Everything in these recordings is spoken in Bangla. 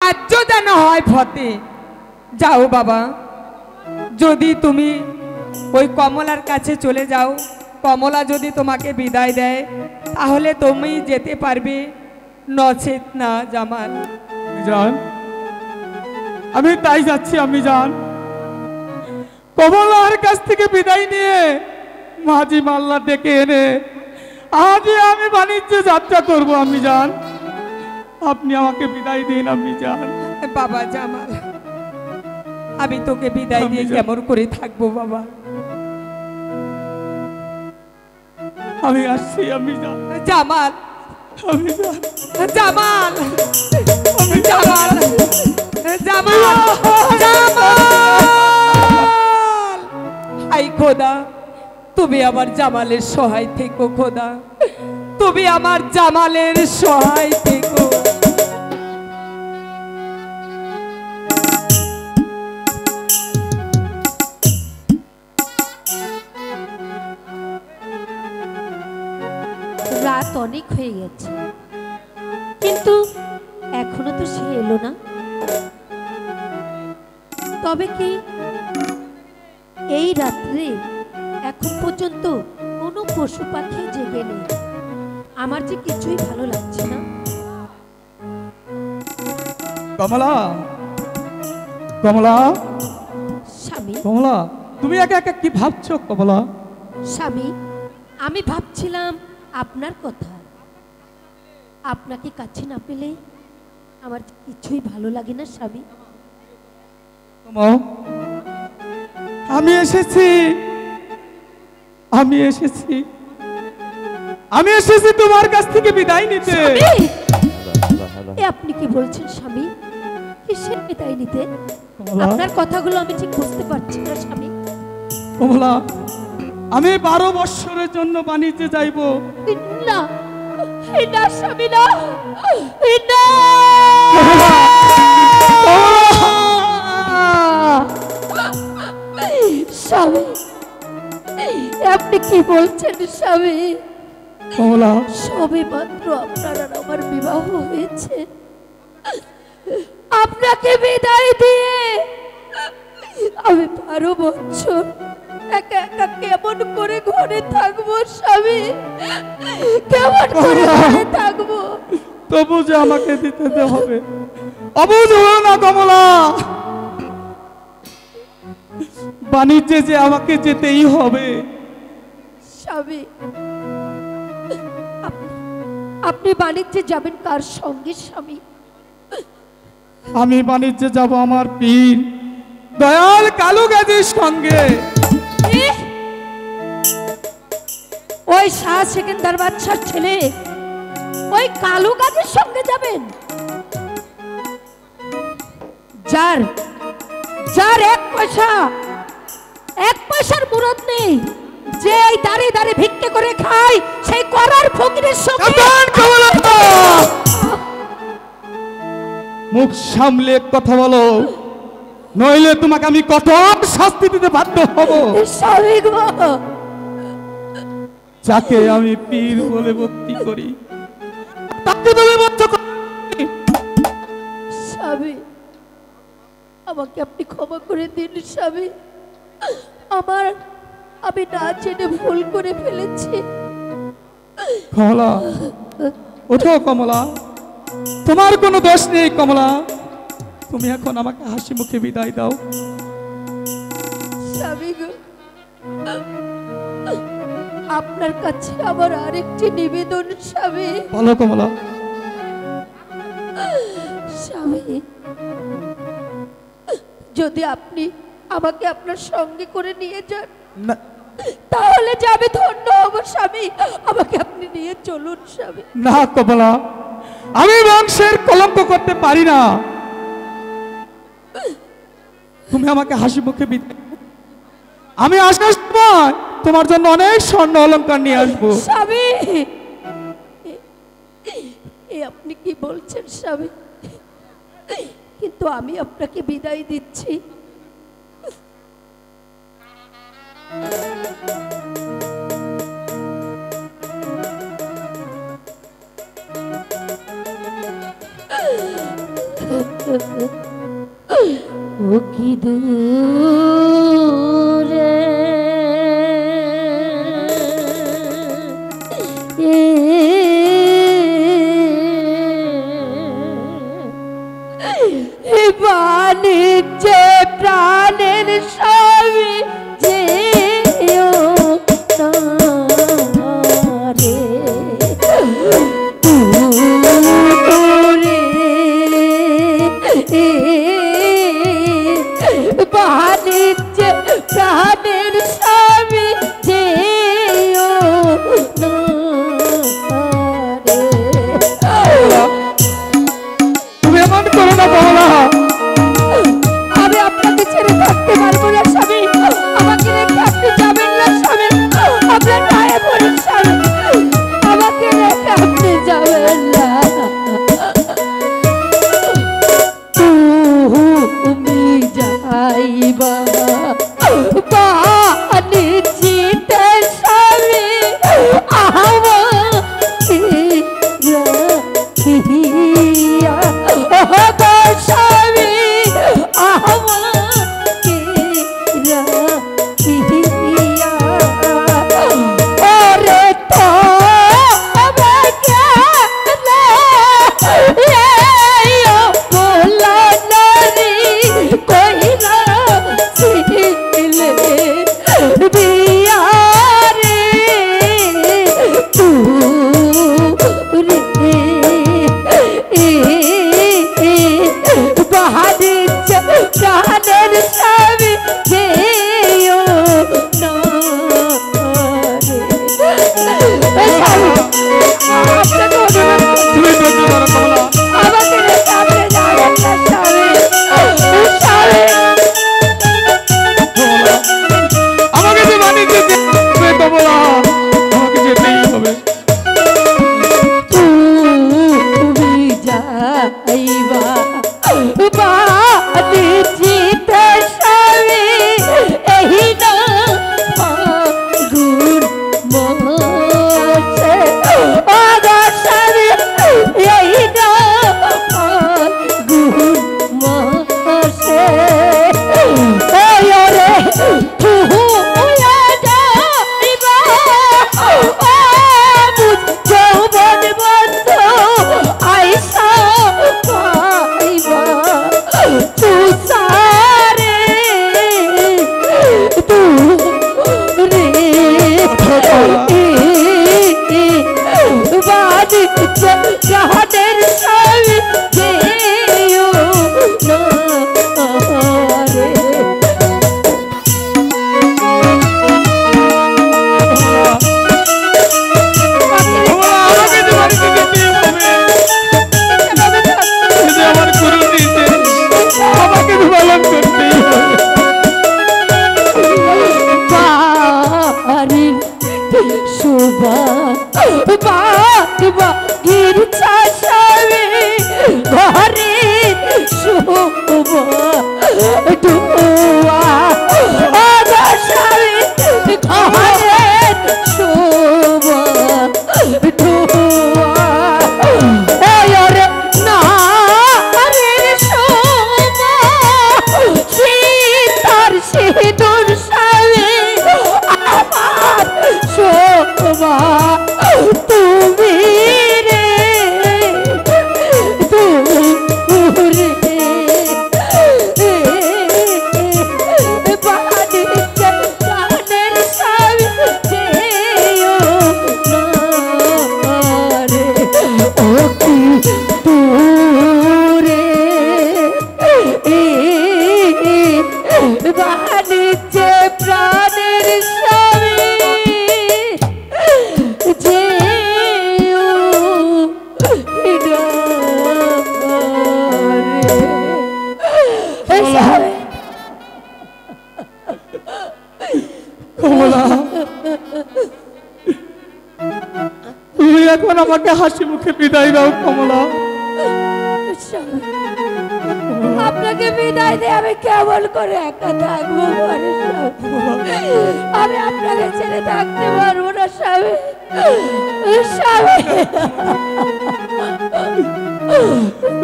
কার্য যেন হয় ফতে। যাও বাবা, যদি তুমি ওই কমলার কাছে চলে যাও, কমলা যদি তোমাকে বিদায় দেয় তাহলে তুমি যেতে পারবে, নচেত না জামাল। জান, আমি তাই যাচ্ছি। আমি জান, কমলার কাছ থেকে বিদায় নিয়ে মাঝি মাল্লা ডেকে এনে আজই আমি বাণিজ্যে যাত্রা করব। আমি জান, আপনি আমাকে বিদায় দিন। আমি জান বাবা জামাল, আমি তোকে বিদায় দিয়ে কেমন করে থাকবো বাবা? আমি আসছি। আমি জান জামাল, আমি জান জামাল, জামাল, জামাল, জামাল। হাই খোদা, তুমি আমার জামালের সহায় থেকো খোদা, তুমি আমার জামালের সহায় থেকো। রাত অনেক হয়ে গেছে, কিন্তু এখনো তো সে এলো না। তবে কি এই রাত্রে এখন পর্যন্ত কোনো পশু পাখি জেগে নেই? আমার যে কিছুই ভালো লাগছে না। কমলা, কমলা, স্বামী, কমলা, তুমি একা একা কি ভাবছো? কমলা, স্বামী, আমি ভাবছিলাম আপনার কথা। আপনাকে কাছে না পেলে আমার কিছুই ভালো লাগে না স্বামী। আমি এসেছি, আমি এসেছি, আমি এসেছি তোমার কাছ থেকে বিদায় নিতে। এ আপনি কি বলছেন স্বামী? কিসের বিদায় নিতে? আপনার কথাগুলো আমি ঠিক বুঝতে পারছি না স্বামী। কমলা, আমি 12 বৎসরের জন্য বাণিজ্যে যাইব। না, না স্বামী, না, না। স্বামী, আপনি কি বলছেন স্বামী? কমলা, সবে মাত্র আপনার আর আমার বিবাহ হয়েছে, আপনাকে বিদায় দিয়ে আমি 12 বছর একা একা কেমন করে ঘরে থাকবো স্বামী? কেমন করে ঘরে থাকবো? তবু যে আমাকে দিতে হবে, অবুঝ হলো না কমলা। বাণিজ্যে যে আমাকে যেতেই হবে। স্বামী, আপনি বাণিজ্যে যাবেন কার সঙ্গে স্বামী? আমি বাণিজ্যে যাব আমার পীর দয়াল কালু গাজীর সঙ্গে। ওই শাহ সেকেন্দার বাদশার ছেলে ওই কালু গাজীর সঙ্গে যাবেন? যার যার এক পয়সার মুরত নেই, যে এই দাঁড়িয়ে দাঁড়িয়ে ভিক্ষে করে খায়, সেই করার ফকিরের সঙ্গে। মুখ সামলে কথা বলো, নইলে তোমাকে আমি কঠোর শাস্তি দিতে বাধ্য হব। যাকে আমি পীর বলে ভক্তি করি তাকে তুমি বদ্ধ করো। স্বামী, আমাকে আপনি ক্ষমা করে দিন স্বামী। আমি না জেনে ভুল করে ফেলেছি। কমলা, ওঠো কমলা, তোমার কোনো দোষ নেই কমলা। তুমি এখন আমাকে হাসি মুখে বিদায় দাও। স্বামী গো, আপনার কাছে আমার আরেকটি নিবেদন স্বামী। বলো কমলা। স্বামী, যদি আপনি আমাকে আপনার সঙ্গে করে নিয়ে যান তাহলে যাবে ধন্য হব স্বামী। আমাকে আপনি নিয়ে চলুন স্বামী। না কমলা, আমি বংশের কলঙ্ক করতে পারি না। তুমি আমাকে হাসি মুখে বিদায়, আমি আসার সময় তোমার জন্য অনেক স্বর্ণ অলংকার নিয়ে আসবো। স্বামী, আপনি কি বলছেন স্বামী? কিন্তু আমি আপনাকে বিদায় দিচ্ছি। ও কি দূরে বাণিজ্য প্রাণের স্বামী যে বাণিজ্য প্রাণের স্বামী যে তুমি এমন করো না কমলা। আমি আপনাকে ছেড়ে থাকতে পারবো না স্বামী, আমাকে রেখে আপনি যাবেন না স্বামী, আপনার পায়ে পড়ি স্বামী, আমাকে রেখে আপনি যাবেন না। তুমি যাইবা বাণিজ্যিত স্বামী স্বামী ওরে তো আমাকে বলা নারী কইরা ছিলে বিয়ারে তুরে বাহারিচ্ছ প্রাণের স্বামী যেও না তুমি ধৈর্য ধরো কমলা। আমাকে রেখে আপনি যাবেন না স্বামী, স্বামী আমাকে যে বাণিজ্য দেবে কমলা, আমাকে যেতেই হবে। তুমি যাইবা বাণিজ্যিত স্বামী এই না ফাগুন মাসে আগা স্বামী এই না ফাগুন মাসে ওরে তুহুয়া যাইবা বুঝ যৌবন বন্ধ আইসা পাইবা তুষারে তুরে বাণিজ্য প্রাণের স্বামী যেও না রে। কমলা, আমাকে যে বাণিজ্য যেতেই হবে। এই যে আমার গুরু নির্দেশ, আমাকে যে পালন করতেই হবে। বাড়ির শোভা বাবা গিরছা স্বামী ঘরের শোভা ডুয়া আগা স্বামী ঘরের শোভা ডুয়া ওরে নারীর শোভা সীতার সিঁদুর স্বামী আমার শোভা তুমি রে তুরে বাণিজ্য প্রাণের স্বামী যেও না রে। ও কি দূরে বাণিজ্য প্রাণের স্বামী যেও না রে। স্বামী কমলা, তুমি এখন আমাকে হাসি মুখে বিদায় দাও কমলা। আপনাকে বিদায় দিয়ে আমি কেমন করে একা থাকবো ঘরে স্বামী? আমি আপনাকে ছেড়ে থাকতে পারবো না স্বামী, স্বামী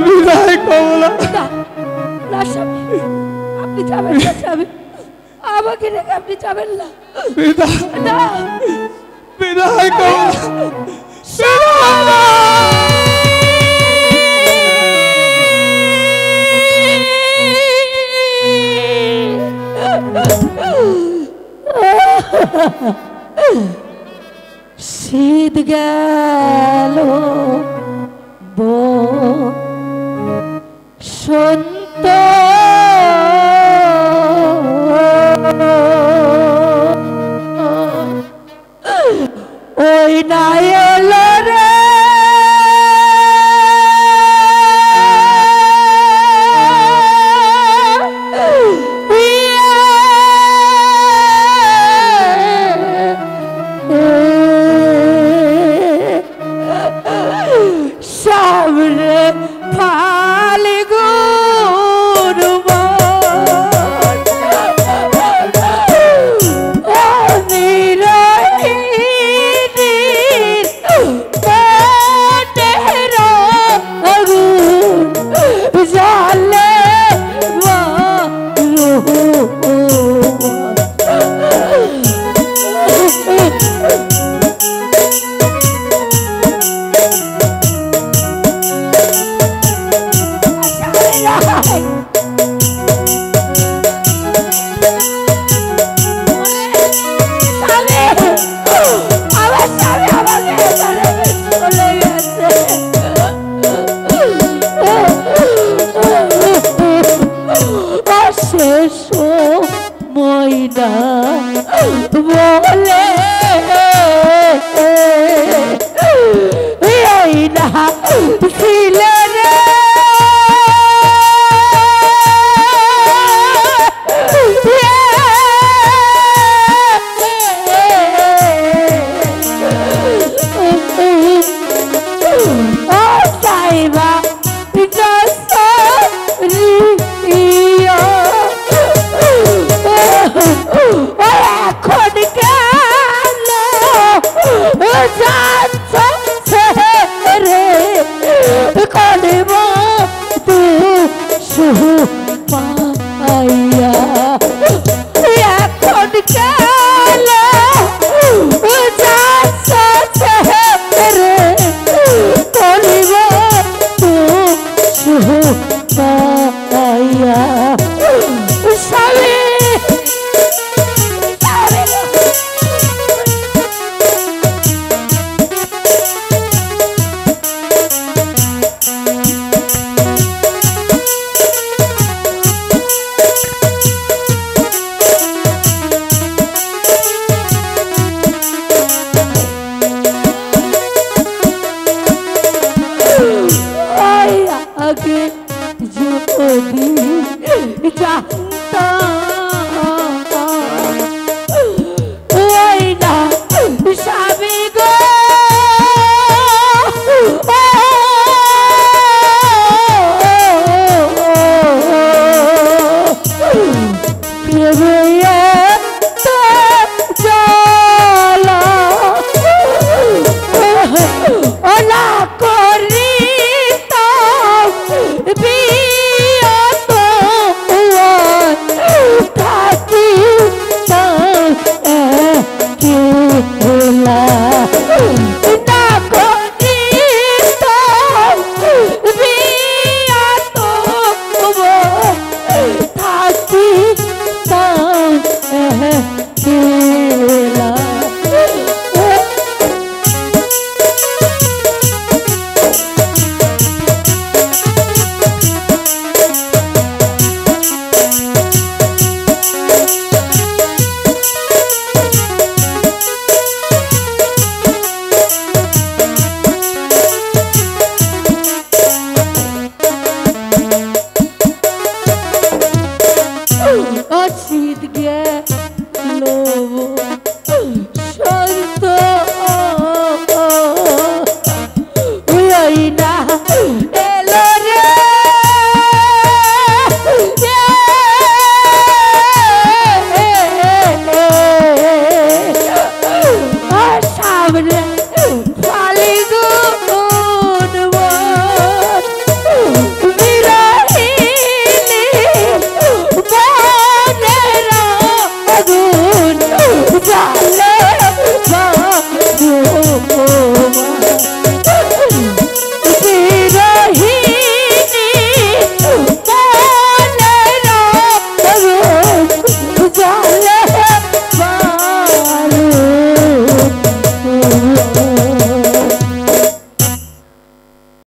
বিদায় কমলা। না না স্বামী, আপনি যাবেন না স্বামী, আমাকে রেখে আপনি যাবেন না। বিদায় না বিদায় কমলা। শীত গেল বসন্ত ওই না এলো রে সামনে ফাল্গুন ময়না বলে এই না ছিলে রে